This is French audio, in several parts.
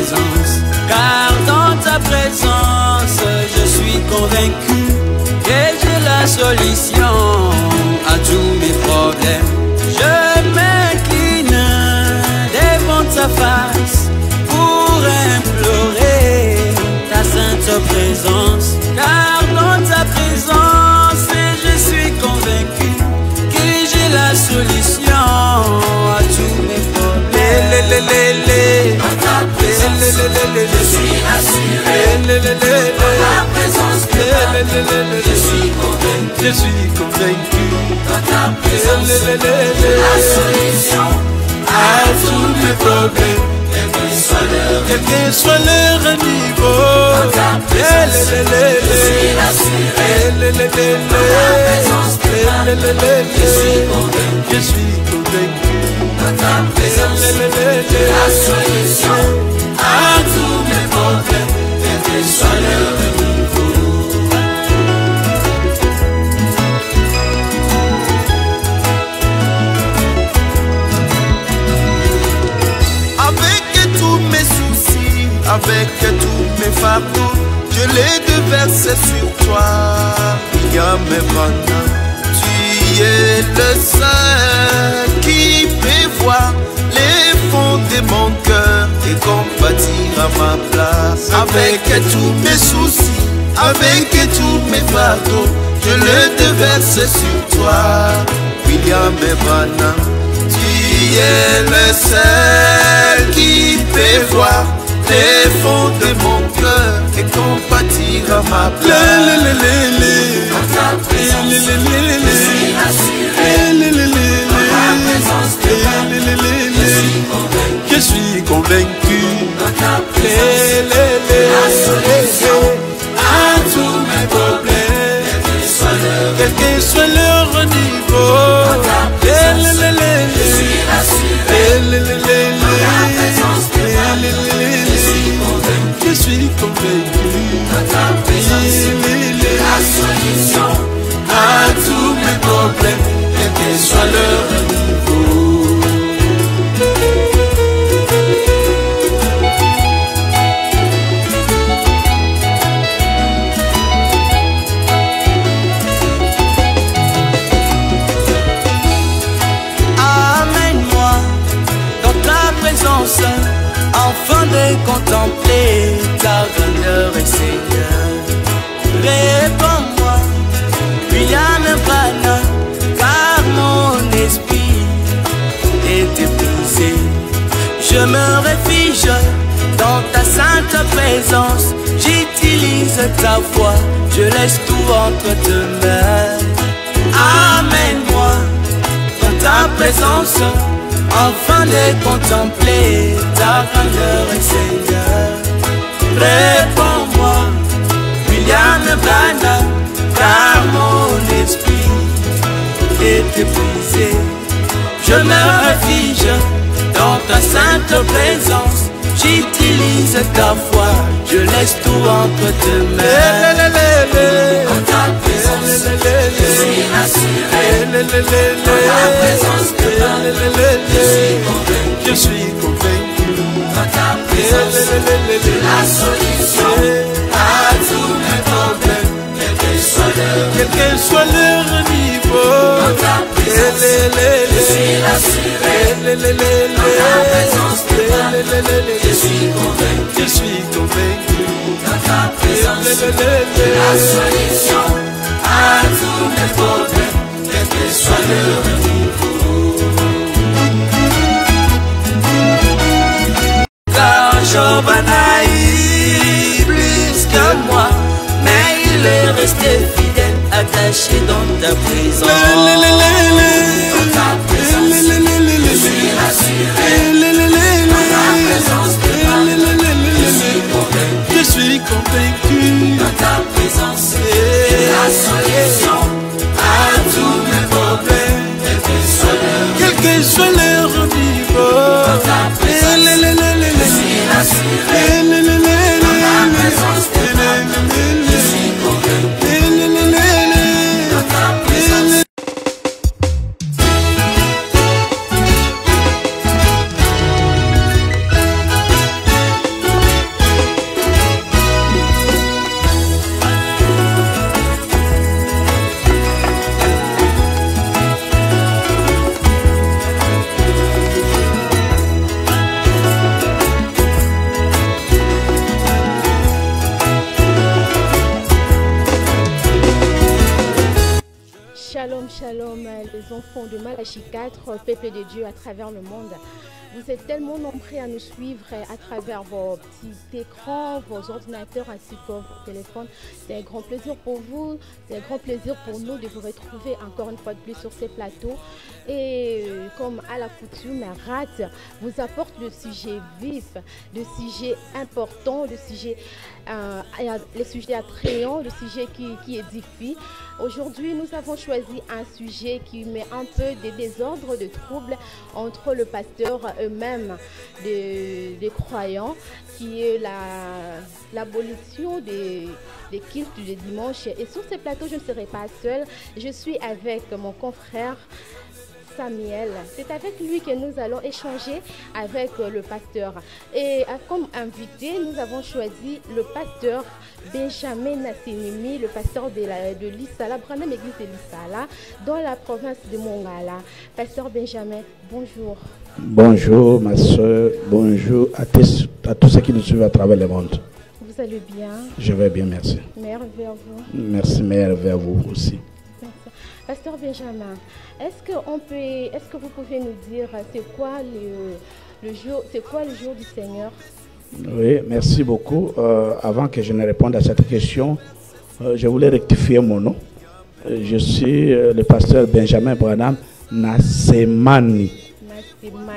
présence. Car dans ta présence, je suis convaincu que j'ai la solution à tous mes problèmes. Je m'incline devant ta face pour implorer ta sainte présence. Car dans ta présence, je suis convaincu que j'ai la solution à tous mes problèmes. Dans ta présence, je suis assuré. Dans ta présence, je suis convaincu. Je suis convaincu. Dans ta présence, j'ai la solution à tous mes problèmes. Quel que soit leur niveau, dans ta présence, je suis assuré. Dans ta présence, je suis convaincu. Je suis convaincu. Dans ta présence, j'ai la solution à tous mes problèmes, quel que soit leur niveau. Avec tous mes soucis, avec tous mes fardeaux, je les déverse sur toi. Il y a mes bananes. Tu es le seul qui peut voir les fonds de mon cœur et compatir à ma place. Avec tous mes soucis, avec tous mes fardeaux, je les déverse sur toi. William Evana, tu es le seul qui peut voir les fonds de mon cœur et compatir à ma place. Dans ta présence, je suis assuré. Dans ta présence, je suis convaincu. Dans ta présence, la solution à tous mes problèmes, Quel que soit leur niveau, dans ta présence, je suis assuré. Dans ta présence, je suis convaincu. dans ta présence, la solution à tous mes problèmes, quel que soit leur niveau. Amène-moi dans ta présence, afin de contempler ta grandeur et Seigneur. Réponds-moi, William Evana, car mon esprit est épuisé. Je me réfugie dans ta sainte présence. J'utilise ta voix, je laisse tout entre tes mains. Amène-moi dans ta présence, afin de contempler ta grandeur et Seigneur. Réponds-moi, William Evana, car mon esprit est épuisé. Je me réfugie dans ta sainte présence. J'utilise ta voix, je laisse tout entre tes mains. Dans ta présence, je suis assuré. Dans ta présence, je suis convaincu. Dans ta présence, j'ai la solution à tous mes problèmes, quel que soit leur niveau. Dans ta présence, je suis assuré. Dans ta présence, je suis convaincu. Je suis convaincu. Dans ta présence, j'ai la solution à tous mes problèmes, quel que soit leur niveau. Car Job en a eu plus que moi, mais il est resté fidèle, attaché dans ta présence. Dans ta présence, je suis rassuré. Dans ta présence, je suis convaincu. Dans ta présence, j'ai la solution à tous mes problèmes, quel que soit leur niveau. Dans ta présence, je suis rassuré. Dans ta présence, je suis convaincu. Dans ta présence. Shalom, les enfants de Malachie 4, peuple de Dieu à travers le monde. Vous êtes tellement nombreux à nous suivre à travers vos petits écrans, vos ordinateurs ainsi que vos téléphones. C'est un grand plaisir pour vous, c'est un grand plaisir pour nous de vous retrouver encore une fois de plus sur ces plateaux. Et comme à la coutume, RAT vous apporte le sujet vif, le sujet important, le sujet attrayant, le sujet qui édifie. Aujourd'hui, nous avons choisi un sujet qui met un peu de désordre, de troubles entre le pasteur eux-mêmes des croyants, qui est l'abolition des cultes du dimanche. Et sur ce plateau, je ne serai pas seule. Je suis avec mon confrère Samuel. C'est avec lui que nous allons échanger avec le pasteur. Et comme invité, nous avons choisi le pasteur Benjamin Nassinimi, le pasteur de l'Issala, Branham Église de l'Issala, dans la province de Mongala. Pasteur Benjamin, bonjour. Bonjour ma soeur, bonjour à tous ceux qui nous suivent à travers le monde. Vous allez bien? Je vais bien, merci. Meilleur vers vous. Merci, meilleur vers vous aussi. Pasteur Benjamin, est-ce que vous pouvez nous dire c'est quoi le jour du Seigneur? Oui, merci beaucoup. Avant que je ne réponde à cette question, je voulais rectifier mon nom. Je suis le pasteur Benjamin Branham Nassemani.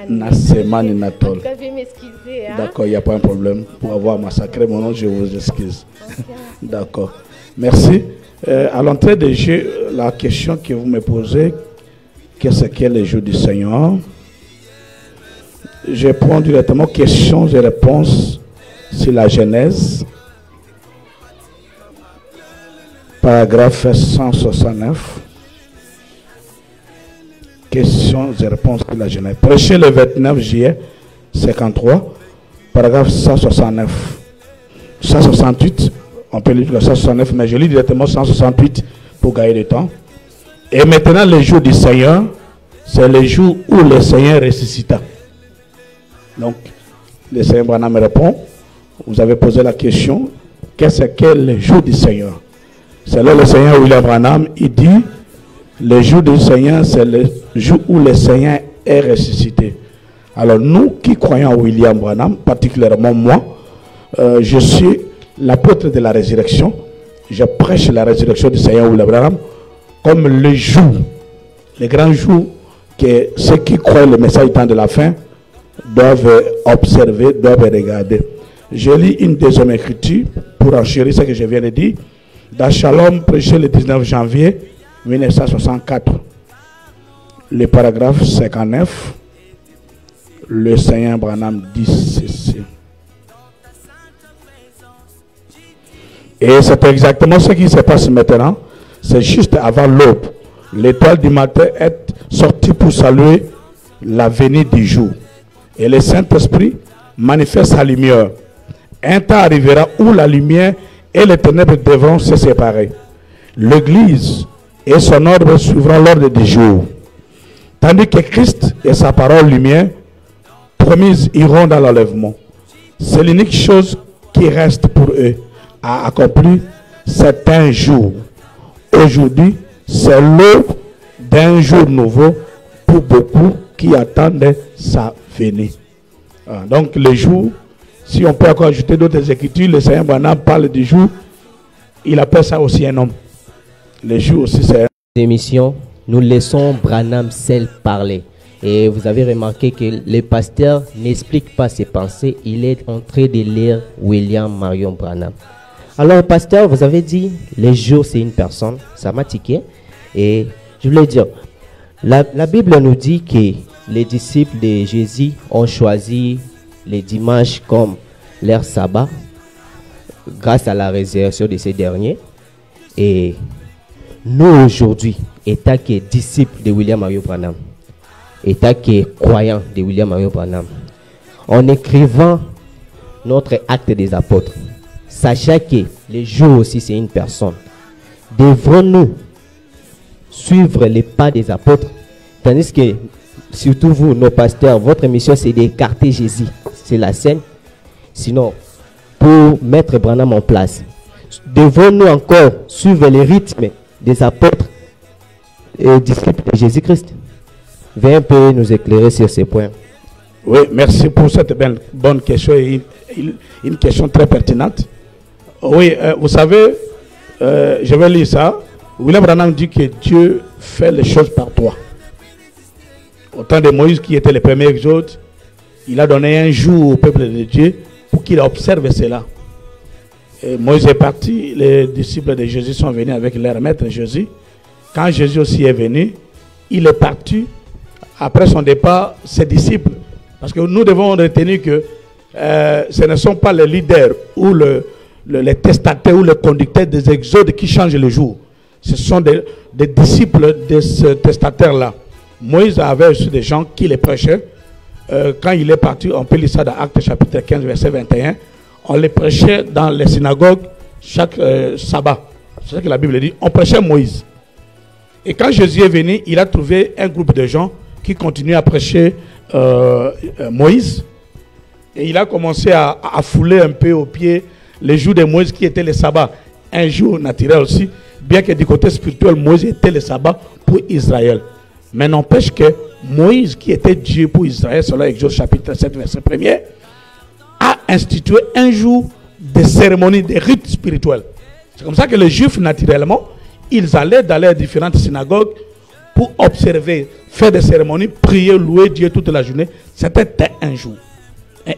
Nassemani Natol. Vous devez m'excuser. Hein? D'accord, il n'y a pas un problème. Pour avoir massacré mon nom, je vous excuse. Okay. D'accord. Merci. À l'entrée de jeu, la question que vous me posez, qu'est-ce qu'est le jour du Seigneur? Je prends directement questions et réponses sur la Genèse, paragraphe 169. Questions et réponses sur la Genèse. Prêché le 29 juillet 53, paragraphe 169. 168. On peut lire le 169, mais je lis directement 168 pour gagner du temps. Et maintenant, le jour du Seigneur, c'est le jour où le Seigneur ressuscita. Donc, le Seigneur Branham me répond. Vous avez posé la question, qu'est-ce qu'est le jour du Seigneur? C'est là le Seigneur William Branham, il dit, le jour du Seigneur, c'est le jour où le Seigneur est ressuscité. Alors, nous qui croyons à William Branham, particulièrement moi, je suis l'apôtre de la résurrection. Je prêche la résurrection du Seigneur William Branham comme le jour, le grand jour que ceux qui croient le message du temps de la fin doivent observer, doivent regarder. Je lis une deuxième écriture pour enchérir ce que je viens de dire. Dans Shalom, prêché le 19 janvier 1964, le paragraphe 59, le Seigneur Branham dit ceci. Et c'est exactement ce qui se passe maintenant. C'est juste avant l'aube. L'étoile du matin est sortie pour saluer la venue du jour. Et le Saint-Esprit manifeste sa lumière. Un temps arrivera où la lumière et les ténèbres devront se séparer. L'Église et son ordre suivront l'ordre du jour. Tandis que Christ et sa parole lumière promise iront dans l'enlèvement. C'est l'unique chose qui reste pour eux à accomplir. C'est un jour. Aujourd'hui, c'est l'aube d'un jour nouveau pour beaucoup qui attendent sa venue. Donc le jour, si on peut encore ajouter d'autres écritures, le Seigneur Branham parle du jour, il appelle ça aussi un homme. Le jour aussi c'est un émission, nous laissons Branham seul parler. Et vous avez remarqué que le pasteur n'explique pas ses pensées, il est en train de lire William Marion Branham. Alors, pasteur, vous avez dit, le jour, c'est une personne. Ça m'a tiqué. Et je voulais dire, la Bible nous dit que les disciples de Jésus ont choisi les dimanches comme leur sabbat, grâce à la résurrection de ces derniers. Et nous, aujourd'hui, étant que disciples de William Marion Branham, étant que croyants de William Marion Branham, en écrivant notre acte des apôtres, sachant que le jour aussi c'est une personne, devrons-nous suivre les pas des apôtres, tandis que surtout vous, nos pasteurs, votre mission c'est d'écarter Jésus, c'est la scène. Sinon, pour mettre Branham en place, devons-nous encore suivre les rythmes des apôtres disciple de Jésus-Christ. Viens un peu nous éclairer sur ces points. Oui, merci pour cette bonne question et une question très pertinente. Oui, vous savez, je vais lire ça. William Branham dit que Dieu fait les choses par toi. Au temps de Moïse, qui était le premier exode, il a donné un jour au peuple de Dieu pour qu'il observe cela. Et Moïse est parti, les disciples de Jésus sont venus avec leur maître Jésus. Quand Jésus aussi est venu, il est parti. Après son départ, ses disciples, parce que nous devons retenir que ce ne sont pas les leaders ou les testateurs ou les conducteurs des exodes qui changent le jour. Ce sont des disciples de ce testateur-là. Moïse avait aussi des gens qui les prêchaient. Quand il est parti, on peut lire ça dans Actes chapitre 15, verset 21. On les prêchait dans les synagogues chaque sabbat. C'est ça que la Bible dit. On prêchait Moïse. Et quand Jésus est venu, il a trouvé un groupe de gens qui continuaient à prêcher Moïse. Et il a commencé à fouler un peu aux pieds les jours de Moïse qui étaient les sabbats. Un jour naturel aussi, bien que du côté spirituel, Moïse était le sabbat pour Israël. Mais n'empêche que Moïse, qui était Dieu pour Israël, selon Exode chapitre 7, verset 1er, a institué un jour de cérémonie, de rites spirituels. C'est comme ça que les Juifs, naturellement, ils allaient dans les différentes synagogues pour observer, faire des cérémonies, prier, louer Dieu toute la journée. C'était un jour.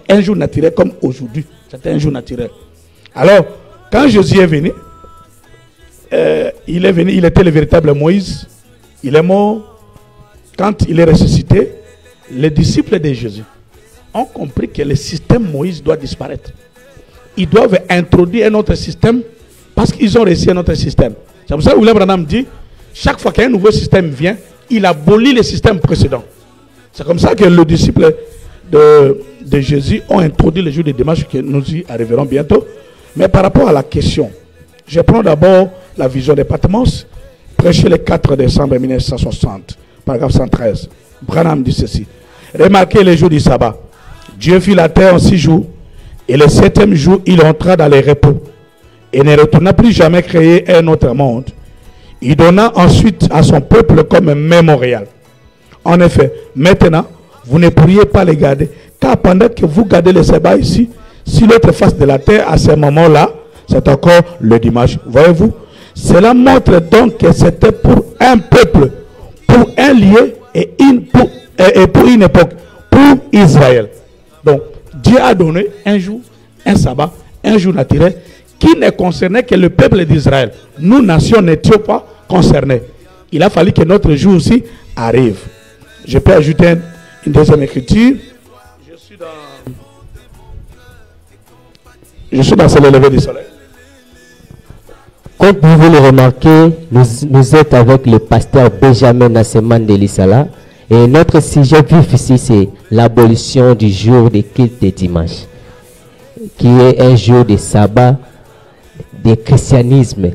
Un jour naturel comme aujourd'hui. C'était un jour naturel. Alors, quand Jésus est venu, il était le véritable Moïse. Il est mort. Quand il est ressuscité, les disciples de Jésus ont compris que le système Moïse doit disparaître. Ils doivent introduire un autre système parce qu'ils ont réussi un autre système. C'est pour ça que William Branham dit, chaque fois qu'un nouveau système vient, il abolit le système précédent. C'est comme ça que les disciples de Jésus ont introduit le jour de dimanche, que nous y arriverons bientôt. Mais par rapport à la question, je prends d'abord la vision de Patmos, prêché le 4 décembre 1960, paragraphe 113. Branham dit ceci. Remarquez les jours du sabbat. Dieu fit la terre en 6 jours, et le 7e jour, il entra dans les repos, et ne retourna plus jamais créer un autre monde. Il donna ensuite à son peuple comme un mémorial. En effet, maintenant, vous ne pourriez pas les garder, car pendant que vous gardez le sabbat ici, si l'autre face de la terre, à ce moment-là, c'est encore le dimanche. Voyez-vous, cela montre donc que c'était pour un peuple, pour un lieu et pour une époque, pour Israël. Donc, Dieu a donné un jour, un sabbat, un jour naturel, qui ne concernait que le peuple d'Israël. Nous, nations, n'étions pas concernés. Il a fallu que notre jour aussi arrive. Je peux ajouter une deuxième écriture. Je suis dans le lever du soleil. Comme vous le remarquez, nous êtes avec le pasteur Benjamin Nasseman de l'Isala. Et notre sujet vif ici, c'est l'abolition du jour de culte de dimanche, qui est un jour de sabbat, de christianisme,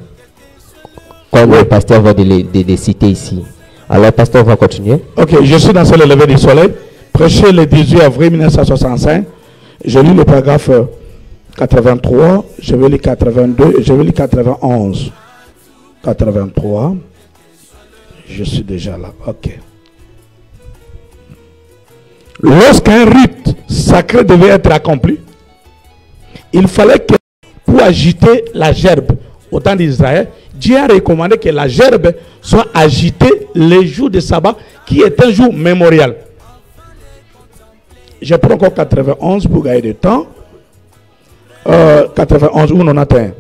comme le pasteur va de citer ici. Alors, le pasteur va continuer. Ok, je suis dans le lever du soleil, prêché le 18 avril 1965. Je lis le paragraphe 83, je vais lire 82 et je vais lire 91. 83, je suis déjà là, ok. Lorsqu'un rite sacré devait être accompli, il fallait que pour agiter la gerbe au temps d'Israël, Dieu a recommandé que la gerbe soit agitée les jours de sabbat, qui est un jour mémorial. Je prends encore 91 pour gagner du temps. 91 ou 91.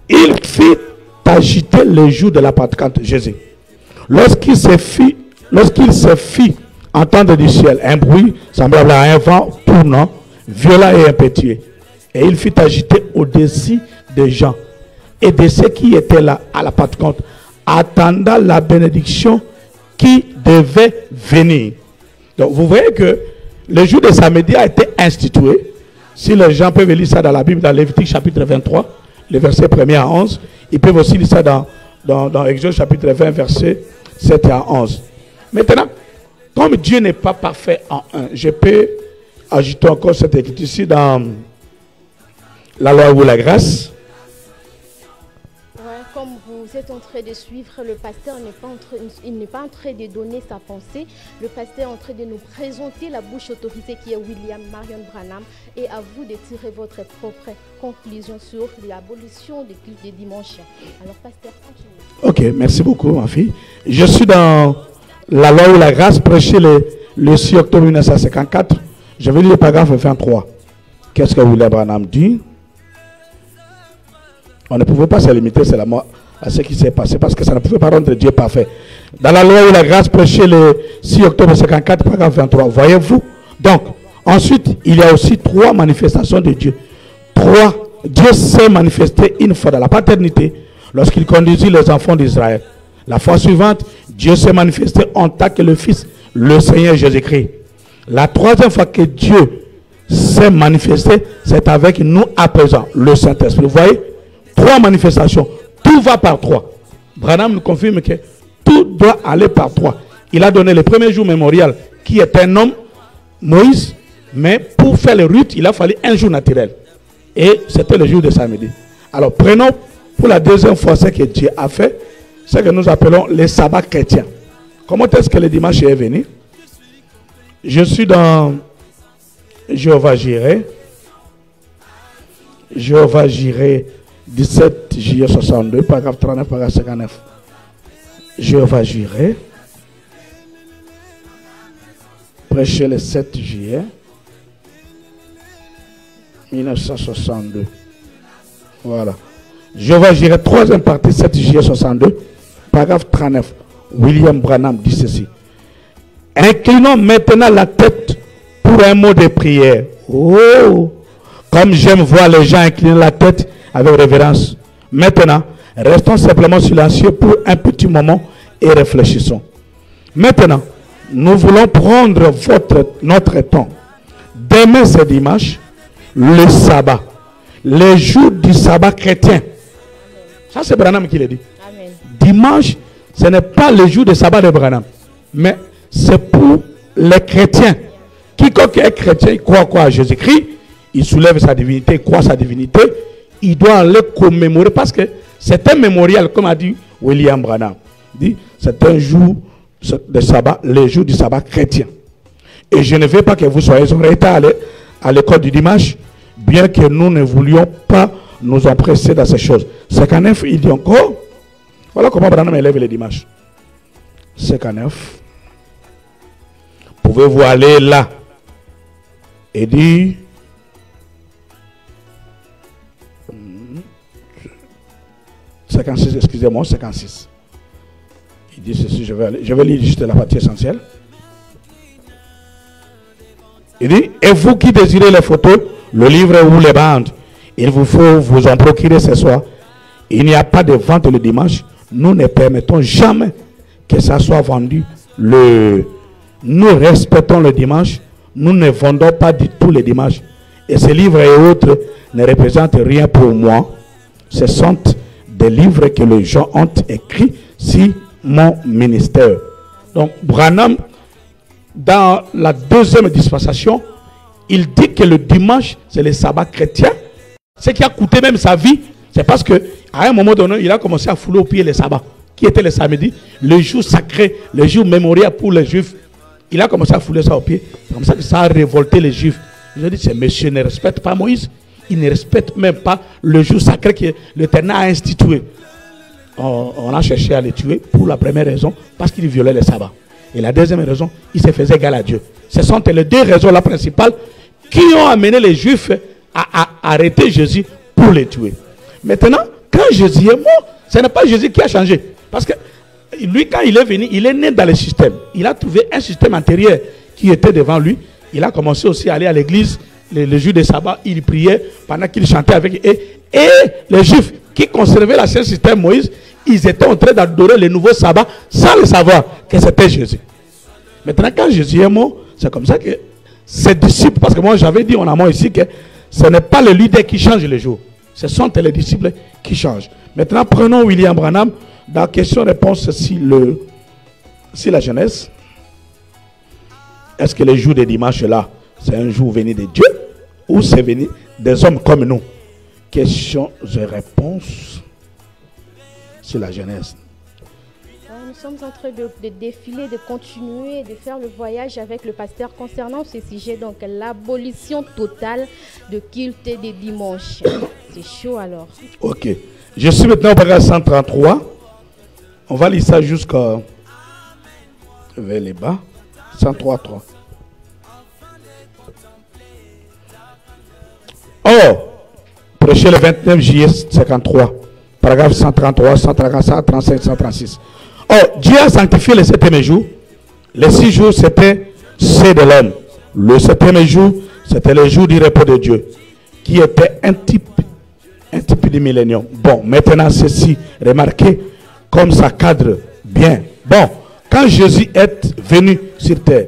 Il fit agiter les jours de la Pentecôte Jésus. Lorsqu'il se fit entendre du ciel un bruit semblable à un vent tournant, violent et impétueux, et il fit agiter au-dessus des gens et de ceux qui étaient là à la Pentecôte, attendant la bénédiction qui devait venir. Donc vous voyez que le jour de samedi a été institué. Si les gens peuvent lire ça dans la Bible, dans Lévitique chapitre 23, le verset 1er à 11, ils peuvent aussi lire ça dans Exode chapitre 20, verset 7 à 11. Maintenant, comme Dieu n'est pas parfait en un, je peux ajouter encore cette écriture ici dans la loi ou la grâce. Ouais, comme vous Vous êtes en train de suivre, le pasteur il n'est pas en train de donner sa pensée. Le pasteur est en train de nous présenter la bouche autorisée qui est William Marion Branham, et à vous de tirer votre propre conclusion sur l'abolition des cultes des dimanches. Alors pasteur, continue. Ok, merci beaucoup ma fille. Je suis dans la loi ou la grâce prêchée le 6 octobre 1954. Je vais lire le paragraphe 23. Qu'est-ce que William Branham dit? On ne pouvait pas se limiter seulement à ce qui s'est passé parce que ça ne pouvait pas rendre Dieu parfait. Dans la loi ou la grâce prêchée le 6 octobre 1954, paragraphe 23. Voyez-vous? Donc, ensuite, il y a aussi 3 manifestations de Dieu. 3. Dieu s'est manifesté une fois dans la paternité lorsqu'il conduisit les enfants d'Israël. La fois suivante, Dieu s'est manifesté en tant que le Fils, le Seigneur Jésus-Christ. La 3e fois que Dieu s'est manifesté, c'est avec nous à présent, le Saint-Esprit. Vous voyez, 3 manifestations. Tout va par 3. Branham nous confirme que tout doit aller par 3. Il a donné le premier jour mémorial, qui est un homme, Moïse, mais pour faire le rite, il a fallu un jour naturel. Et c'était le jour de samedi. Alors prenons pour la 2e fois ce que Dieu a fait, ce que nous appelons les sabbats chrétiens. Comment est-ce que le dimanche est venu? Je suis dans Jéhovah Jireh. Jéhovah Jireh 17 juillet 62, paragraphe 39, paragraphe 59. Jéhovah Jireh. Prêché le 7 juillet 1962. Voilà. Jéhovah Jireh, 3e partie, 7 juillet 62, paragraphe 39. William Branham dit ceci. Inclinons maintenant la tête pour un mot de prière. Oh, comme j'aime voir les gens incliner la tête avec révérence. Maintenant, restons simplement silencieux pour un petit moment et réfléchissons. Maintenant, nous voulons prendre notre temps. Demain, c'est dimanche, le sabbat. Le jour du sabbat chrétien. Ça, c'est Branham qui l'a dit. Amen. Dimanche, ce n'est pas le jour du sabbat de Branham, mais c'est pour les chrétiens. Quiconque est chrétien, il croit quoi à Jésus-Christ, il soulève sa divinité, il croit sa divinité, il doit le commémorer parce que c'est un mémorial, comme a dit William Branham. C'est un jour de sabbat, le jour du sabbat chrétien. Et je ne veux pas que vous soyez en retard à l'école du dimanche, bien que nous ne voulions pas nous empresser dans ces choses. 59, il dit encore, voilà comment Branham élève le dimanche. 59. Pouvez-vous aller là et dire 56, excusez-moi, 56. Il dit ceci, je vais lire juste la partie essentielle. Il dit, et vous qui désirez les photos, le livre ou les bandes, il vous faut vous en procurer ce soir. Il n'y a pas de vente le dimanche. Nous ne permettons jamais que ça soit vendu. Nous respectons le dimanche. Nous ne vendons pas du tout le dimanche. Et ces livres et autres ne représentent rien pour moi. Ce sont des livres que les gens ont écrits sur mon ministère. Donc, Branham, dans la 2e dispensation, il dit que le dimanche, c'est le sabbat chrétien. Ce qui a coûté même sa vie, c'est parce qu'à un moment donné, il a commencé à fouler au pied les sabbats, qui était le samedi, le jour sacré, le jour mémorial pour les juifs. Il a commencé à fouler ça au pied. C'est comme ça que ça a révolté les juifs. Ils ont dit, ces messieurs ne respectent pas Moïse. Ils ne respectent même pas le jour sacré que l'Éternel a institué. On a cherché à les tuer pour la première raison, parce qu'ils violaient les sabbats. Et la deuxième raison, ils se faisaient égal à Dieu. Ce sont les 2 raisons là principales qui ont amené les Juifs à arrêter Jésus pour les tuer. Maintenant, quand Jésus est mort, ce n'est pas Jésus qui a changé. Parce que lui, quand il est venu, il est né dans le système. Il a trouvé un système antérieur qui était devant lui. Il a commencé aussi à aller à l'église le jour des sabbats. Il priait pendant qu'il chantait avec eux. Et les Juifs qui conservaient l'ancien système Moïse, ils étaient en train d'adorer le nouveau sabbat sans le savoir que c'était Jésus. Maintenant, quand Jésus est mort, c'est comme ça que ses disciples, parce que moi j'avais dit en amont ici que ce n'est pas le leader qui change le jour, ce sont les disciples qui changent. Maintenant, prenons William Branham dans question-réponse si la Genèse. Est-ce que le jour de dimanche là, c'est un jour venu de Dieu ou c'est venu des hommes comme nous? Question et réponse. sur la Genèse. Nous sommes en train de défiler, de continuer, de faire le voyage avec le pasteur concernant ce sujet, donc l'abolition totale de culte des dimanches. C'est chaud alors. Ok. Je suis maintenant au paragraphe 133. On va lire ça jusqu'à vers les bas. 133. Or, prêcher le 29 juillet 53, paragraphe 133, 134, 135, 136. Or, Dieu a sanctifié le septième jour. Les 6 jours, c'était ceux de l'homme. Le septième jour, c'était le jour du repos de Dieu, qui était un type du millénium. Bon, maintenant, ceci, remarquez comme ça cadre bien. Bon, quand Jésus est venu sur terre,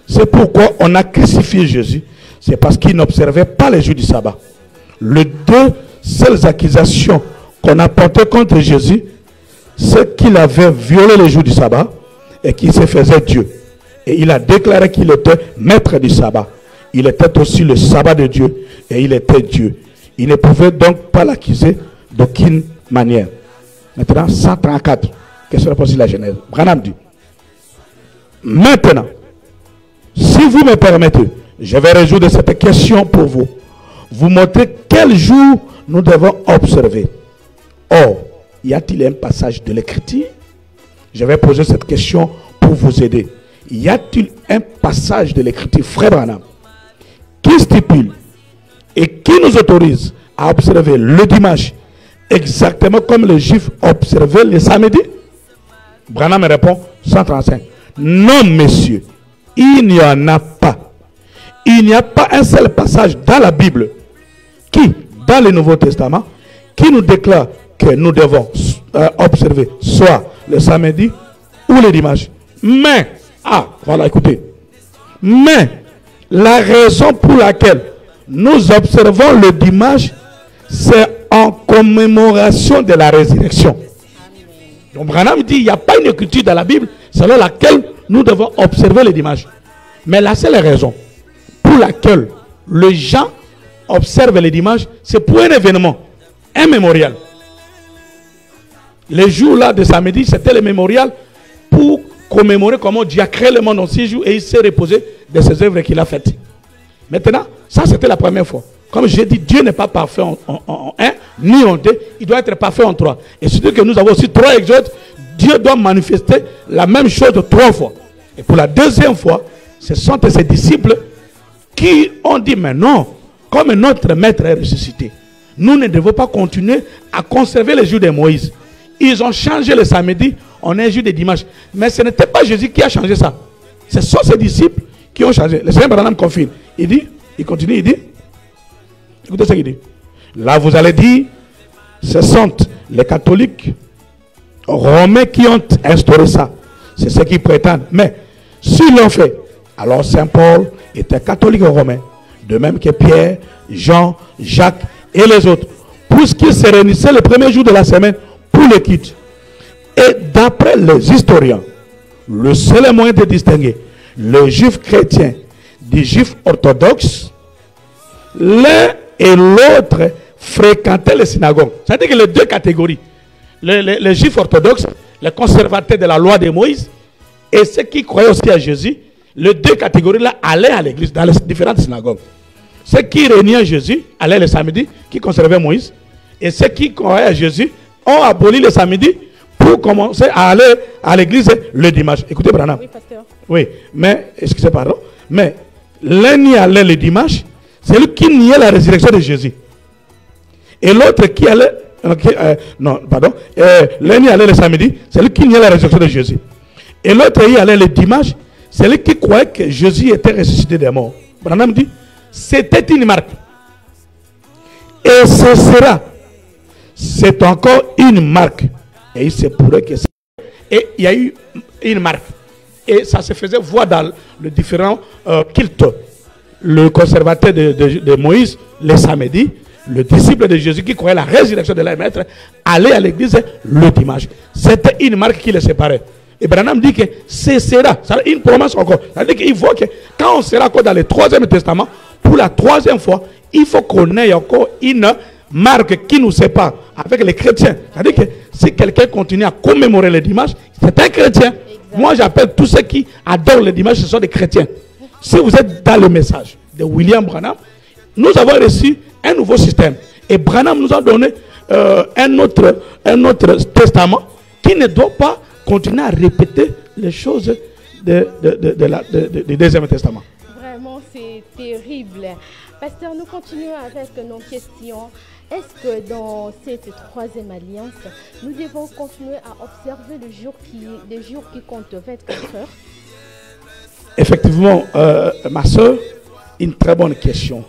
c'est pourquoi on a crucifié Jésus. C'est parce qu'il n'observait pas les jours du sabbat. Les 2 seules accusations qu'on a portées contre Jésus, c'est qu'il avait violé les jours du sabbat et qu'il se faisait Dieu. Et il a déclaré qu'il était maître du sabbat. Il était aussi le sabbat de Dieu et il était Dieu. Il ne pouvait donc pas l'accuser d'aucune manière. Maintenant, 134. Question réponse sur la Genèse. Branham dit: maintenant, si vous me permettez, je vais résoudre cette question pour vous. Vous montrer quel jour nous devons observer. Or, y a-t-il un passage de l'Écriture? Je vais poser cette question pour vous aider. Y a-t-il un passage de l'Écriture, frère Branham, qui stipule et qui nous autorise à observer le dimanche exactement comme les Juifs observaient le samedi? Branham répond 135. Non, messieurs, il n'y en a pas. Il n'y a pas un seul passage dans la Bible qui, dans le Nouveau Testament, qui nous déclare que nous devons observer soit le samedi ou le dimanche. Mais, voilà, écoutez. Mais, la raison pour laquelle nous observons le dimanche, c'est en commémoration de la résurrection. Donc, Branham dit, il n'y a pas une écriture dans la Bible selon laquelle nous devons observer le dimanche. Mais la seule raison pour laquelle les gens observent le dimanche, c'est pour un événement, un mémorial. Les jours-là de samedi, c'était le mémorial pour commémorer comment Dieu a créé le monde en 6 jours et il s'est reposé de ses œuvres qu'il a faites. Maintenant, ça c'était la première fois. Comme j'ai dit, Dieu n'est pas parfait en 1 ni en 2, il doit être parfait en 3. Et surtout que nous avons aussi 3 exodes, Dieu doit manifester la même chose 3 fois. Et pour la deuxième fois, ce sont ses disciples qui ont dit, mais non, comme notre maître est ressuscité, nous ne devons pas continuer à conserver les jours de Moïse. Ils ont changé le samedi en un jour de dimanche. Mais ce n'était pas Jésus qui a changé ça. Ce sont ses disciples qui ont changé. Le Seigneur Branham confirme. Il dit, il continue, il dit, écoutez ce qu'il dit. Là, vous allez dire, ce sont les catholiques romains qui ont instauré ça. C'est ce qu'ils prétendent. Mais s'ils l'ont fait, alors Saint Paul était catholique romain. De même que Pierre, Jean, Jacques et les autres. Puisqu'ils se réunissaient le premier jour de la semaine pour le culte. Et d'après les historiens, le seul moyen de distinguer le juif chrétien des juifs orthodoxes, l'un et l'autre fréquentaient les synagogues. C'est-à-dire que les 2 catégories, les juifs orthodoxes, les conservateurs de la loi de Moïse, et ceux qui croyaient aussi à Jésus, les 2 catégories-là allaient à l'église dans les différentes synagogues. Ceux qui régnaient Jésus allaient le samedi, qui conservaient Moïse, et ceux qui croyaient à Jésus ont aboli le samedi pour commencer à aller à l'église le dimanche. Écoutez, Branham. Oui, pasteur. Oui, mais, excusez, pardon, mais l'un y allait le dimanche, c'est lui qui niait la résurrection de Jésus. Et l'autre qui allait, l'un y allait le samedi, c'est lui qui niait la résurrection de Jésus. Et l'autre y allait le dimanche, c'est lui qui croyait que Jésus était ressuscité des morts. Branham dit, c'était une marque. Et ce sera, c'est encore une marque. Et il se pourrait que ça. Et il y a eu une marque. Et ça se faisait voir dans les différents cultes. Le conservateur de Moïse, le samedi, le disciple de Jésus qui croyait la résurrection de leur maître, allait à l'église le dimanche. C'était une marque qui les séparait. Et Branham dit que ce sera, ça une promesse encore. C'est-à-dire qu'il faut que quand on sera encore dans le 3e testament, pour la 3e fois, il faut qu'on ait encore une marque qui nous sépare avec les chrétiens. C'est-à-dire que si quelqu'un continue à commémorer le dimanche, c'est un chrétien. Moi, j'appelle tous ceux qui adorent le dimanche, ce sont des chrétiens. Si vous êtes dans le message de William Branham, nous avons reçu un nouveau système. Et Branham nous a donné un autre testament qui ne doit pas continuer à répéter les choses du Deuxième Testament. Vraiment, c'est terrible. Pasteur, nous continuons avec nos questions. Est-ce que dans cette troisième alliance, nous devons continuer à observer les jours qui comptent 24 heures? Effectivement, ma soeur, une très bonne question.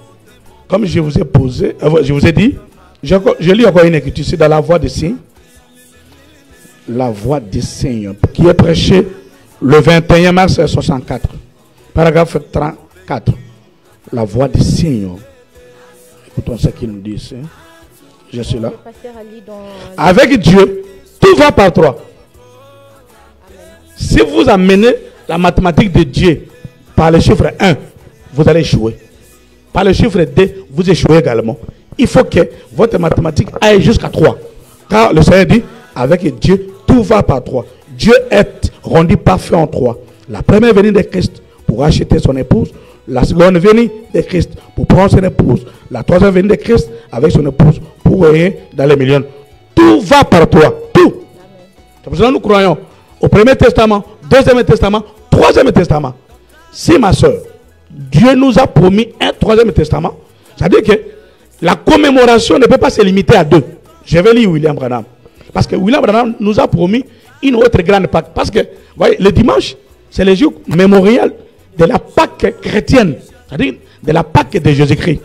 Comme je vous ai posé, je vous ai dit, je lis encore une écriture ici dans la voix des signes. La voix des signes, qui est prêchée le 21 mars 1964, paragraphe 34. La voix des signes. Écoutons ce qu'il nous dit ici. Je suis là. Avec Dieu, tout va par trois. Si vous amenez la mathématique de Dieu par le chiffre 1, vous allez échouer. Par le chiffre 2, vous échouez également. Il faut que votre mathématique aille jusqu'à 3. Car le Seigneur dit, avec Dieu, tout va par 3. Dieu est rendu parfait en 3. La première venue de Christ pour acheter son épouse. La seconde venue de Christ pour prendre son épouse. La troisième venue de Christ avec son épouse pour régner dans les millions. Tout va par 3. Tout. C'est pour cela que nous croyons au Premier Testament, Deuxième Testament, Troisième Testament. Si ma soeur, Dieu nous a promis un Troisième Testament, ça veut dire que la commémoration ne peut pas se limiter à 2. Je vais lire William Branham. Parce que William Branham nous a promis une autre grande Pâque. Parce que, voyez, le dimanche, c'est le jour mémorial de la Pâque chrétienne. C'est-à-dire de la Pâque de Jésus-Christ.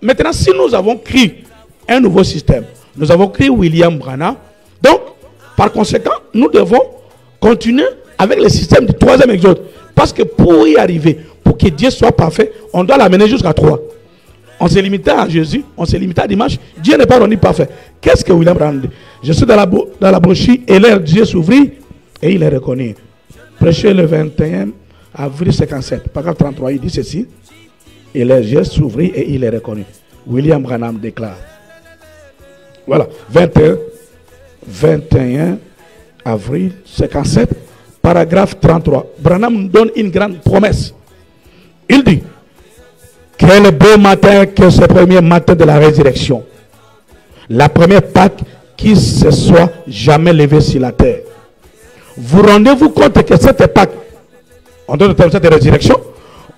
Maintenant, si nous avons créé un nouveau système, nous avons créé William Branham, donc, par conséquent, nous devons continuer avec le système du troisième exode. Parce que pour y arriver, pour que Dieu soit parfait, on doit l'amener jusqu'à 3. On s'est limité à Jésus, on s'est limité à dimanche. Dieu n'est pas rendu parfait. Qu'est-ce que William Branham dit? Je suis dans la brochure et l'air Dieu s'ouvrit et il est reconnu. Prêché le 21 avril 57, paragraphe 33, il dit ceci. Et les yeux s'ouvrit et il est reconnu. William Branham déclare. Voilà, 21 avril 57, paragraphe 33. Branham donne une grande promesse. Il dit, quel beau matin que ce premier matin de la résurrection. La première Pâque qui se soit jamais levée sur la terre. Vous rendez-vous compte que cette Pâque, en d'autres termes, cette résurrection,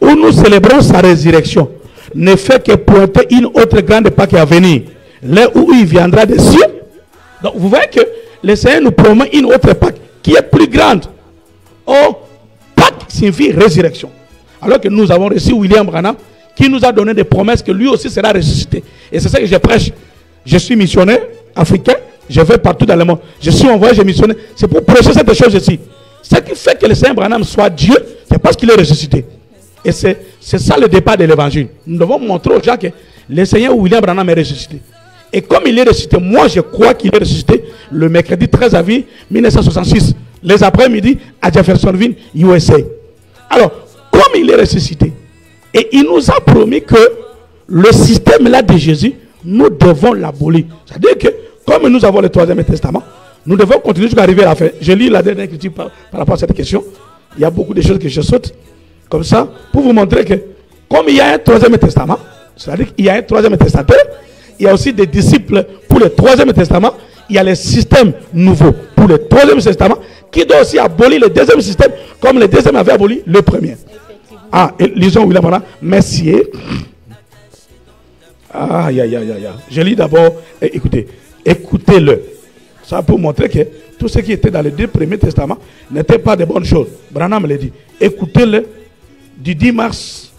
où nous célébrons sa résurrection, ne fait que pointer une autre grande Pâque à venir, là où il viendra des cieux. Donc vous voyez que le Seigneur nous promet une autre Pâque qui est plus grande. Oh, Pâque signifie résurrection. Alors que nous avons reçu William Branham qui nous a donné des promesses que lui aussi sera ressuscité. Et c'est ça que je prêche. Je suis missionnaire africain, je vais partout dans le monde. Je suis envoyé, je missionnaire. C'est pour prêcher cette chose ici. Ce qui fait que le Seigneur Branham soit Dieu, c'est parce qu'il est ressuscité. Et c'est ça le départ de l'évangile. Nous devons montrer aux gens que le Seigneur William Branham est ressuscité. Et comme il est ressuscité, moi je crois qu'il est ressuscité le mercredi 13 avril 1966, les après-midi à Jeffersonville, USA. Alors, comme il est ressuscité, et il nous a promis que le système là de Jésus, nous devons l'abolir. C'est-à-dire que, comme nous avons le troisième testament, nous devons continuer jusqu'à arriver à la fin. Je lis la dernière écriture par rapport à cette question. Il y a beaucoup de choses que je saute, comme ça, pour vous montrer que, comme il y a un troisième testament, c'est-à-dire qu'il y a un troisième testateur, il y a aussi des disciples pour le troisième testament, il y a les systèmes nouveaux pour le troisième testament, qui doit aussi abolir le deuxième système, comme le deuxième avait aboli le premier. Ah, et lisons William Branham, Messier. Aïe, aïe, aïe, aïe. Je lis d'abord, écoutez, écoutez-le. Ça pour montrer que tout ce qui était dans les deux premiers testaments n'était pas de bonnes choses. Branham l'a dit. Écoutez-le du 10 mars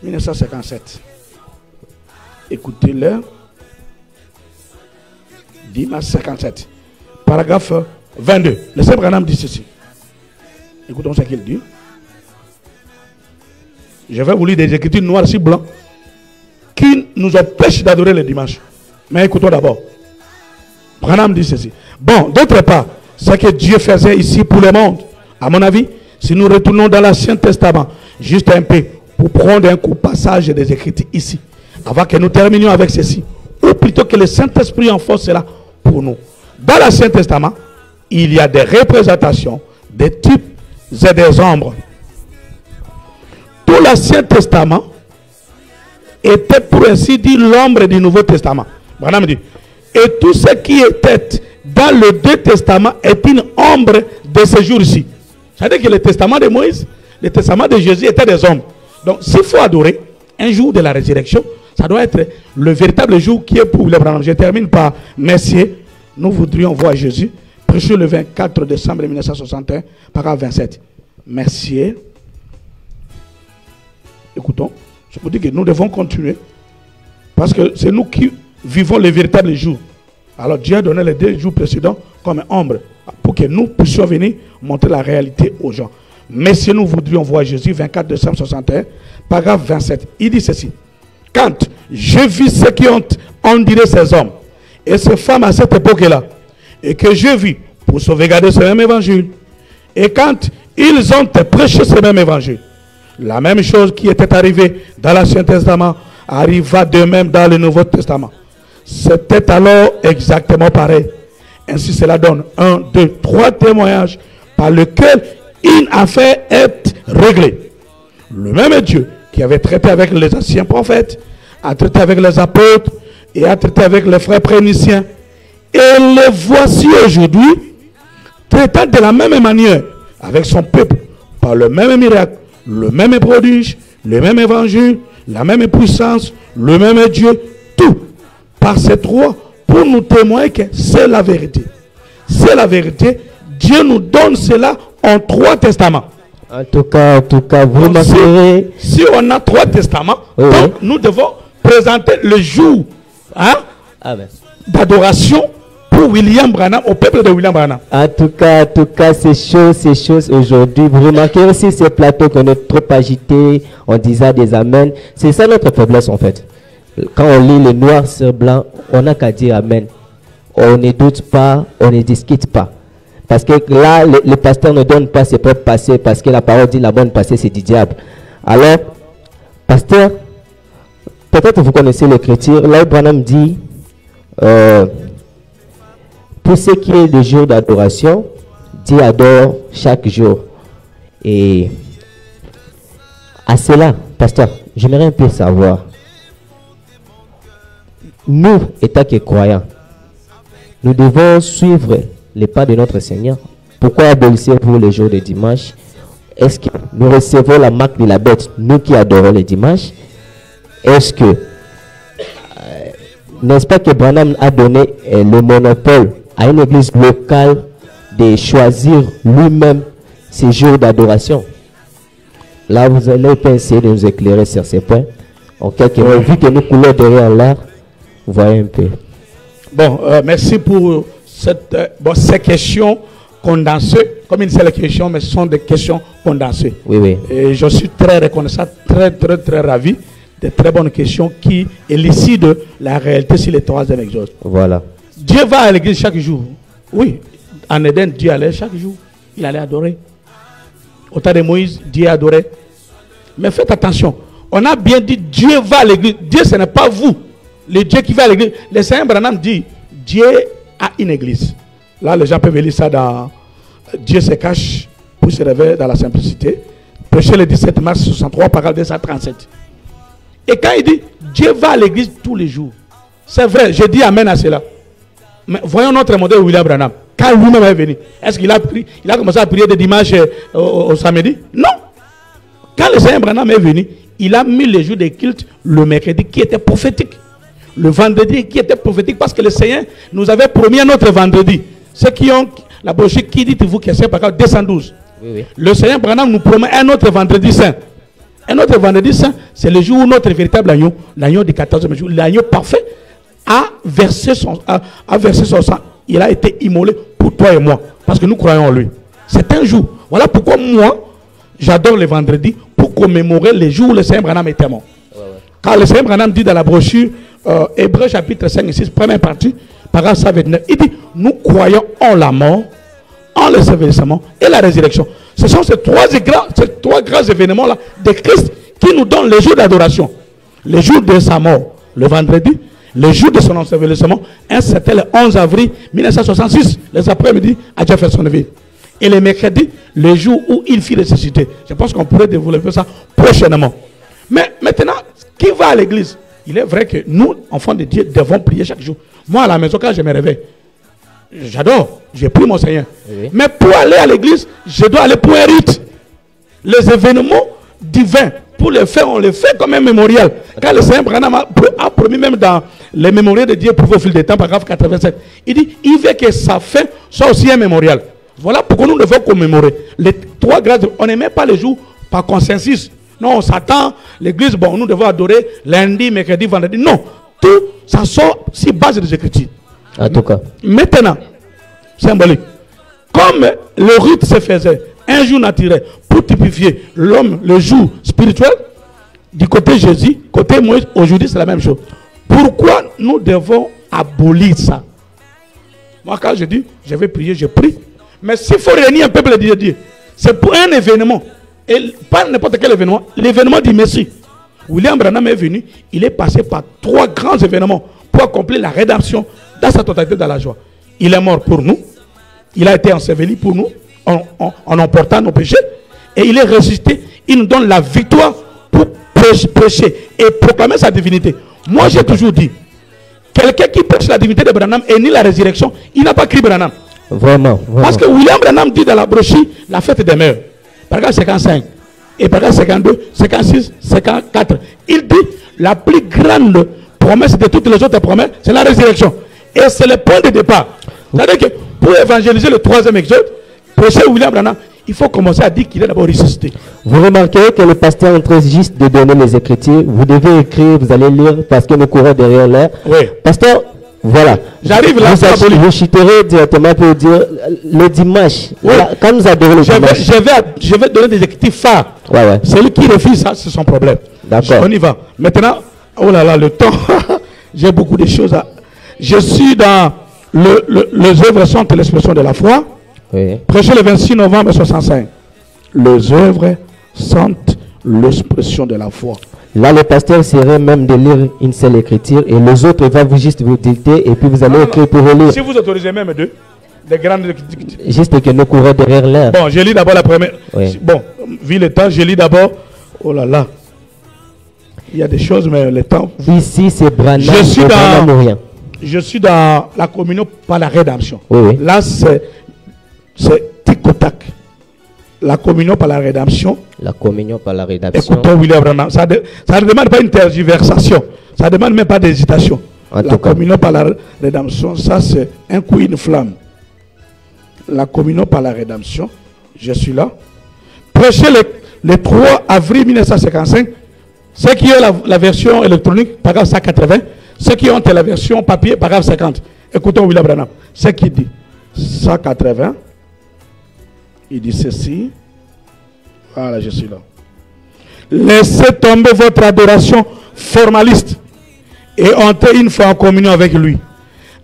1957. Écoutez-le. 10 mars 57. Paragraphe 22. Le Seigneur Branham dit ceci. Écoutons ce qu'il dit. Je vais vous lire des écritures noires sur blanc qui nous empêchent d'adorer le dimanche. Mais écoutons d'abord. Branham dit ceci. Bon, d'autre part, ce que Dieu faisait ici pour le monde, à mon avis, si nous retournons dans l'Ancien Testament, juste un peu, pour prendre un coup passage des écritures ici, avant que nous terminions avec ceci. ou plutôt que le Saint-Esprit enfonce cela pour nous. Dans l'Ancien Testament, il y a des représentations, des types et des ombres. Tout l'Ancien Testament était pour ainsi dire l'ombre du Nouveau Testament. Branham dit, et tout ce qui était dans le Deux Testaments est une ombre de ce jour-ci. C'est-à-dire que le testament de Moïse, le testament de Jésus étaient des ombres. Donc s'il faut adorer un jour de la résurrection, ça doit être le véritable jour qui est pour les Branham. Je termine par messieurs, nous voudrions voir Jésus prêcher le 24 décembre 1961, paragraphe 27. Messieurs, écoutons, je vous dis que nous devons continuer parce que c'est nous qui vivons les véritables jours. Alors Dieu a donné les 2 jours précédents comme ombre pour que nous puissions venir montrer la réalité aux gens. Mais si nous voudrions voir Jésus, 24 décembre 61, paragraphe 27, il dit ceci. Quand je vis ceux qui ont enduré ces hommes et ces femmes à cette époque-là, et que je vis pour sauvegarder ce même évangile, et quand ils ont prêché ce même évangile, la même chose qui était arrivée dans l'Ancien Testament arriva de même dans le Nouveau Testament. C'était alors exactement pareil. Ainsi cela donne 1, 2, 3 témoignages par lesquels une affaire est réglée. Le même Dieu qui avait traité avec les anciens prophètes, a traité avec les apôtres et a traité avec les frères préniciens. Et les voici aujourd'hui traitant de la même manière avec son peuple par le même miracle, le même prodige, le même évangile, la même puissance, le même Dieu, tout par ces 3 pour nous témoigner que c'est la vérité. C'est la vérité. Dieu nous donne cela en 3 testaments. En tout cas, vous remarquerez. Si on a 3 testaments, oui, donc nous devons présenter le jour d'adoration pour William Branham, au peuple de William Branham. En tout cas, ces choses aujourd'hui. Vous remarquez aussi ces plateaux qu'on est trop agités, on disait des amens. C'est ça notre faiblesse en fait. Quand on lit le noir sur blanc, on n'a qu'à dire amen. On ne doute pas, on ne discute pas. Parce que là, le pasteur ne donne pas ses propres passés, parce que la parole dit la bonne passée, c'est du diable. Alors, pasteur, peut-être vous connaissez l'écriture, là où Branham dit, pour ce qui est du jour d'adoration, Dieu adore chaque jour. Et à cela, pasteur, j'aimerais un peu savoir, nous, étant que croyants, nous devons suivre les pas de notre Seigneur. Pourquoi abolissez-vous les jours de dimanche? Est-ce que nous recevons la marque de la bête, nous qui adorons les dimanches? Est-ce que, n'est-ce pas que Branham a donné le monopole à une église locale de choisir lui-même ses jours d'adoration? Là, vous allez essayer de nous éclairer sur ces points. En quelques mots, vu que nous coulons derrière l'air, vous voyez un peu. Bon, merci pour ces questions condensées, comme une seule question, mais ce sont des questions condensées. Oui, oui. Et je suis très reconnaissant, très ravi des très bonnes questions qui élucident la réalité sur les 3e exode. Voilà. Dieu va à l'église chaque jour. Oui, en Éden, Dieu allait chaque jour. Il allait adorer. Au temps de Moïse, Dieu adorait. Mais faites attention, on a bien dit Dieu va à l'église. Dieu, ce n'est pas vous. Le Dieu qui va à l'église. Le Seigneur Branham dit Dieu a une église. Là, les gens peuvent lire ça dans Dieu se cache pour se réveiller dans la simplicité. Prêché le 17 mars 63, paragraphe 237. Et quand il dit Dieu va à l'église tous les jours, c'est vrai, je dis amen à cela. Mais voyons notre modèle William Branham. Quand lui-même est venu, est-ce qu'il a commencé à prier de dimanche au samedi? Non. Quand le Seigneur Branham est venu, il a mis les jours de culte le mercredi qui était prophétique. Le vendredi qui était prophétique parce que le Seigneur nous avait promis un autre vendredi. Ceux qui ont la brochure qui dit-vous que c'est par 212. Oui, oui. Le Seigneur Branham nous promet un autre vendredi saint. Un autre vendredi saint, c'est le jour où notre véritable agneau, l'agneau du 14e jour, l'agneau parfait, a versé son sang. Il a été immolé pour toi et moi. Parce que nous croyons en lui. C'est un jour. Voilà pourquoi moi, j'adore le vendredi pour commémorer les jours où le Seigneur Branham était mort. Car le Seigneur Branham dit dans la brochure, Hébreux chapitre 5 et 6, première partie, paragraphe 129, il dit, nous croyons en la mort, en le réveillement et la résurrection. Ce sont ces trois grands événements là de Christ qui nous donnent les jours d'adoration. Les jours de sa mort, le vendredi, Le jour de son ensevelissement, c'était le 11 avril 1966, les après-midi, à Jeffersonville. Et le mercredi, le jour où il fut ressuscité. Je pense qu'on pourrait développer ça prochainement. Mais maintenant, qui va à l'église? Il est vrai que nous, enfants de Dieu, devons prier chaque jour. Moi, à la maison, quand je me réveille, j'adore, j'ai pris mon Seigneur. Oui. Mais pour aller à l'église, je dois aller pour un rite. Les événements divins, pour les faire, on les fait comme un mémorial. Quand le Seigneur Branham a promis, même dans les mémoriaux de Dieu pour au fil des temps, paragraphe 87, il dit, il veut que sa fin soit aussi un mémorial. Voilà pourquoi nous devons commémorer. Les 3 grâces, on n'aimait pas les jours par consensus. Non, on s'attend, l'église, bon, nous devons adorer lundi, mercredi, vendredi. Non, tout, ça sort sur base des Écritures. En tout cas. Maintenant, symbolique. Comme le rite se faisait un jour naturel pour typifier l'homme, le jour spirituel, du côté Jésus, côté Moïse, aujourd'hui c'est la même chose. Pourquoi nous devons abolir ça? Moi, quand je dis, je vais prier, je prie. Mais s'il faut réunir un peuple de Dieu, c'est pour un événement. Et pas n'importe quel événement, l'événement du Messie. William Branham est venu, il est passé par 3 grands événements pour accomplir la rédemption dans sa totalité dans la joie. Il est mort pour nous, il a été enseveli pour nous, en emportant nos péchés, et il est ressuscité, il nous donne la victoire pour prêcher et proclamer sa divinité. Moi j'ai toujours dit, quelqu'un qui prêche la divinité de Branham et nie la résurrection, il n'a pas crié Branham. Vraiment. Parce que William Branham dit dans la brochure, la fête des mœurs, paragraphe 55, et paragraphe 52, 56, 54, il dit, la plus grande promesse de toutes les autres promesses, c'est la résurrection. Et c'est le point de départ. C'est-à-dire que pour évangéliser le 3e exode, prêcher William Branham, il faut commencer à dire qu'il est d'abord ressuscité. Vous remarquez que le pasteur est en train juste de donner les Écritures. Vous devez écrire, vous allez lire parce que nous courons derrière l'air. Oui. Pasteur, voilà. J'arrive là. Vous chiterez directement pour dire le dimanche. Oui. Voilà, quand nous adorons le dimanche. Je vais donner des Écritures phares. Ouais. Celui qui refuse ça, c'est son problème. D'accord. On y va. Maintenant, oh là là, le temps. J'ai beaucoup de choses à... Je suis dans les œuvres sont l'expression de la foi. Oui. Prêché le 26 novembre 65. Les œuvres sont l'expression de la foi. Là, le pasteur serait même de lire une seule écriture et les autres vont juste vous dicter et puis vous allez écrire pour relire. Si vous autorisez même des grandes... Juste que nous courons derrière l'air. Bon, je lis d'abord la première. Oui. Bon, vu le temps, je lis d'abord... Oh là là. Il y a des choses, mais le temps... Ici, c'est Branham. Je suis dans la communion par la rédemption. Oui. Là, c'est tic au tac. La communion par la rédemption. La communion par la rédemption. Écoutons William Branham. Ça ne demande pas une tergiversation. Ça ne demande même pas d'hésitation. La communion par la rédemption, ça c'est un coup, une flamme. La communion par la rédemption, je suis là. Prêché le 3 avril 1955. Ceux qui ont la version électronique, paragraphe 180. Ceux qui ont la version papier, paragraphe 50. Écoutons William Branham. Ce qu'il dit. 180. Il dit ceci. Voilà, je suis là. Laissez tomber votre adoration formaliste et entrez une fois en communion avec lui.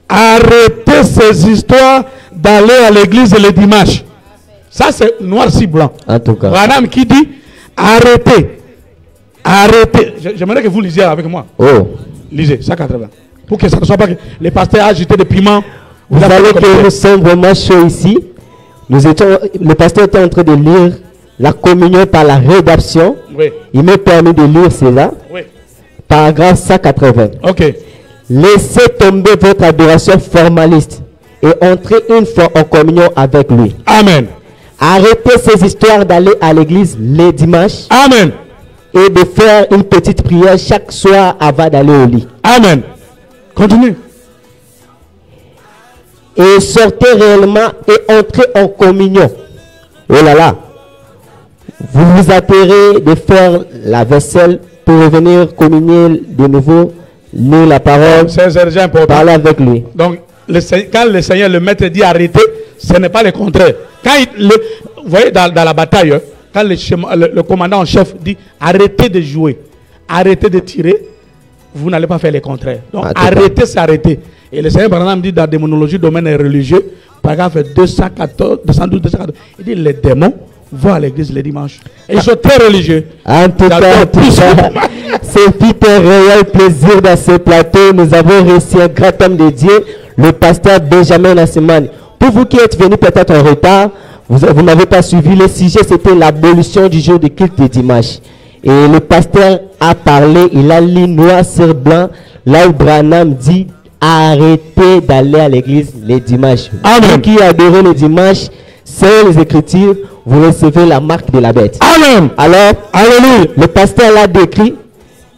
Arrêtez ces histoires d'aller à l'église le dimanche. Ça, c'est noir sur blanc. En tout cas. Branham qui dit arrêtez. Arrêtez. J'aimerais que vous lisiez avec moi. Oh. Lisez, 180. Pour que ça ne soit pas que les pasteurs agitent des piments. Vous savez que nous sommes vraiment chauds ici. Le pasteur était en train de lire la communion par la rédemption. Oui. Il m'a permis de lire cela. Oui. Paragraphe 180. Ok. Laissez tomber votre adoration formaliste et entrez une fois en communion avec lui. Amen. Arrêtez ces histoires d'aller à l'église les dimanches. Amen. Et de faire une petite prière chaque soir avant d'aller au lit. Amen. Continue. Et sortez réellement et entrez en communion. Oh là là. Vous vous atterrez de faire la vaisselle pour revenir communier de nouveau, lire la parole, c'est important. Parler avec lui. Donc, quand le Seigneur, le maître dit arrêtez, ce n'est pas le contraire. Quand vous voyez dans la bataille, quand le commandant en chef dit arrêtez de jouer, arrêtez de tirer, vous n'allez pas faire le contraire. Donc arrêtez, c'est arrêter. Et le Seigneur Branham dit dans Démonologie, domaine religieux, paragraphe 214, 212, 214, il dit les démons vont à l'église les dimanches. Et ils sont très religieux. En tout cas, c'est un réel plaisir dans ce plateau. Nous avons reçu un grand homme de Dieu, le pasteur Benjamin Nassimane. Pour vous qui êtes venus peut-être en retard, vous n'avez pas suivi le sujet, c'était l'abolition du jour de culte de dimanche. Et le pasteur a parlé, il a lu noir sur blanc, là où Branham dit arrêtez d'aller à l'église les dimanches. Vous qui adorez le dimanche, c'est les Écritures, vous recevez la marque de la bête. Amen. Alors, alléluia, le pasteur l'a décrit,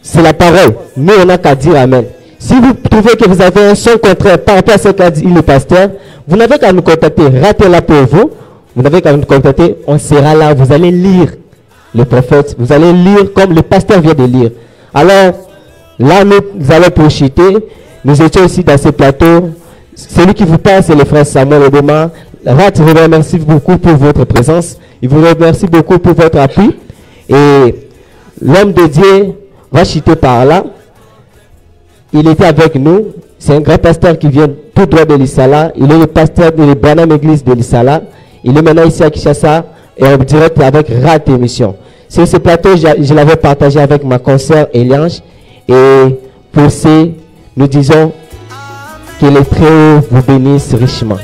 c'est la parole. Nous, on n'a qu'à dire amen. Si vous trouvez que vous avez un son contraire par rapport à ce qu'a dit le pasteur, vous n'avez qu'à nous contacter. Ratez-la pour vous. Vous n'avez qu'à nous contacter. On sera là. Vous allez lire le prophète. Vous allez lire comme le pasteur vient de lire. Alors, là, nous allons projeter. Nous étions aussi dans ce plateau. Celui qui vous parle, c'est le frère Samuel Odema. Rat vous remercie beaucoup pour votre présence. Il vous remercie beaucoup pour votre appui. Et l'homme de Dieu va chuter par là. Il était avec nous. C'est un grand pasteur qui vient tout droit de l'Issala. Il est le pasteur de la Branham Église de l'Issala. Il est maintenant ici à Kinshasa et en direct avec Rat Émission. Sur ce plateau, je l'avais partagé avec ma consoeur Eliange. Et pour ce, nous disons que les Très-Hauts vous bénissent richement.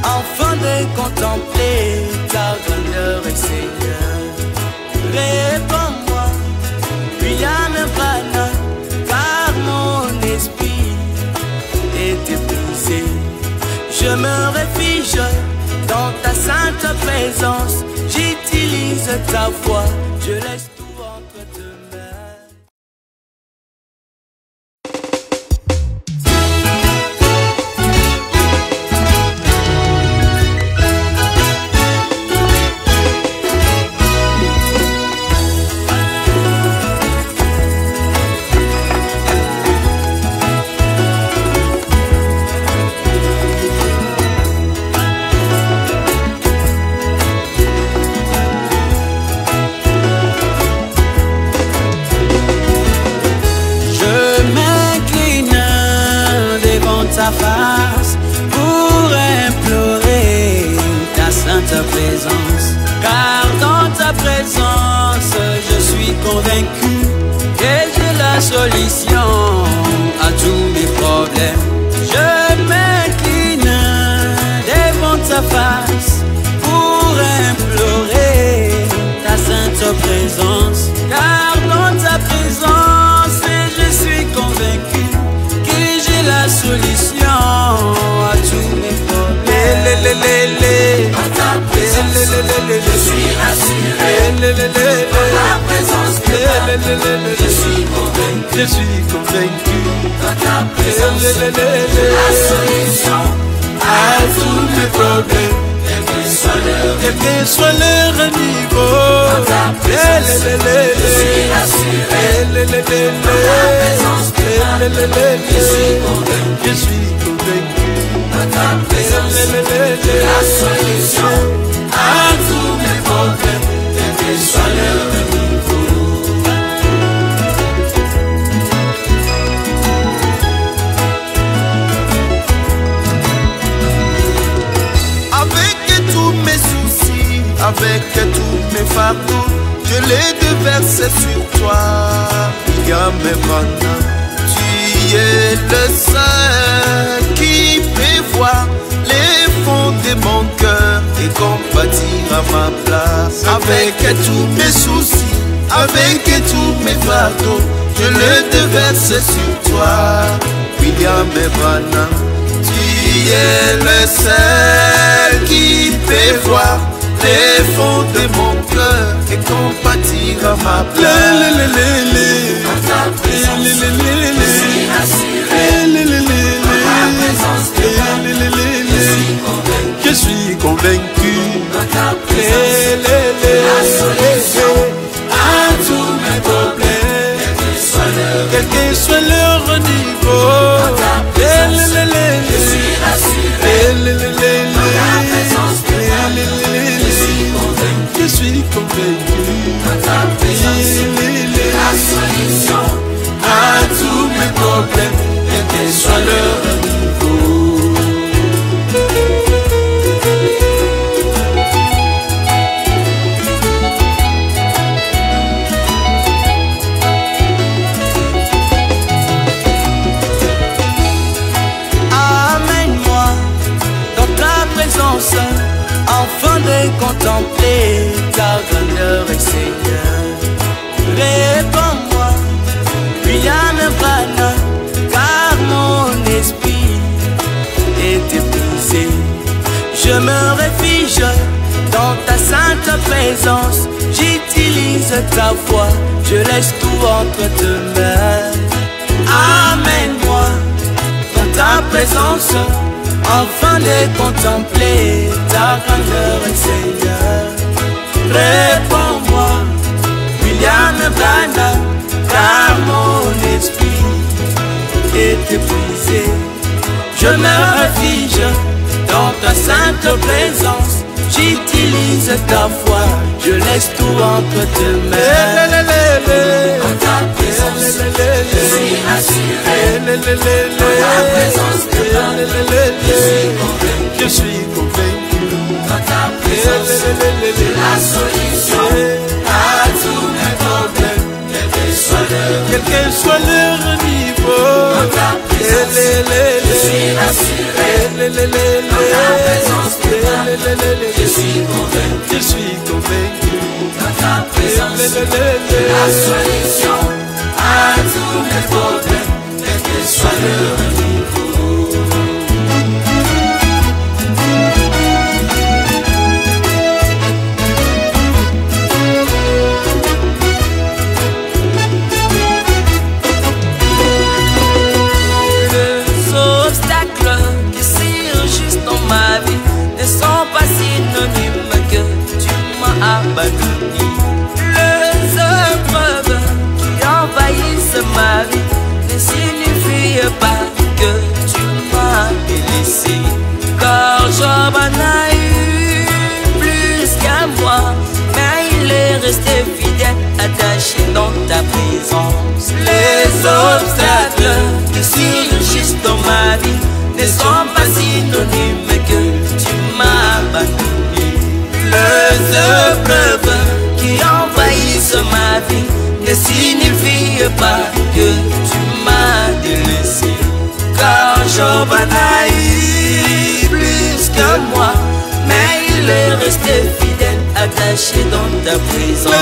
Afin de contempler ta grandeur et Seigneur, répands-moi, William Branham, car mon esprit est épuisé. Je me réfugie dans ta sainte présence, j'utilise ta voix, je laisse tout entre tes mains. Face pour implorer ta sainte présence, car dans ta présence je suis convaincu que j'ai la solution à tous mes problèmes. Je m'incline devant ta face pour implorer ta sainte présence, car dans ta présence je suis convaincu la solution à tous mes problèmes. Dans ta présence, je suis rassuré. Dans ta présence, je suis convaincu. Je suis convaincu. Dans ta présence, j'ai la solution à tous mes problèmes. Quel que soit leur niveau. Dans ta présence, je suis rassuré. Dans ta présence, je suis convaincu. Dans ta présence, j'ai la solution à tous mes problèmes, quel que soit leur niveau. Avec tous mes soucis, avec tous mes fardeaux, je les déverse sur toi, Yahweh Branham. Tu es le seul qui peut voir les fonds de mon cœur et compatir à ma place. Avec tous mes soucis, avec tous mes fardeaux, je les déverse sur toi, William Branham. Tu es le seul qui peut voir les fonds de mon cœur et compatir à ma place. Dans ta présence, je suis rassuré. Dans ta présence, je suis convaincu. Dans ta présence, la solution à tous mes problèmes, quel que soit leur niveau. Dans ta présence, je suis rassuré. Dans ta présence, je suis convaincu. Dans ta présence, la solution à tous mes problèmes, quel que soit leur niveau. contempler ta grandeur, Seigneur. Réponds-moi, William Branham, car mon esprit est épuisé. Je me réfugie dans ta sainte présence. J'utilise ta voix, je laisse tout entre tes mains. Amène-moi dans ta présence, afin de contempler ta grandeur, Seigneur. Réponds-moi, William Branham, car mon esprit est épuisé. Je me réfugie dans ta sainte présence. J'utilise ta voix, je laisse tout entre tes mains. En ta présence, je suis assuré. En ta présence de pardon, je suis convaincu. Dans ta présence, c'est la solution à tous mes problèmes, quel que soit leur niveau. Dans ta présence, je suis rassuré. Dans ta présence de pardon, je suis convaincu. Dans ta présence, c'est la solution à tous mes problèmes, quel que soit leur niveau. Les obstacles qui surgissent dans ma vie ne sont pas synonymes que tu m'as abandonné. Les épreuves qui envahissent ma vie ne signifient pas que tu m'as délaissé. Car Job en a eu plus qu'à moi, mais il est resté fidèle, attaché dans ta présence. Les obstacles qui surgissent dans ma vie ne sont pas synonymes que tu m'as abandonné. Les épreuves qui envahissent ma vie ne signifient pas que tu m'as délaissé. Car Job en a eu plus que moi, mais il est resté fidèle, attaché dans ta présence.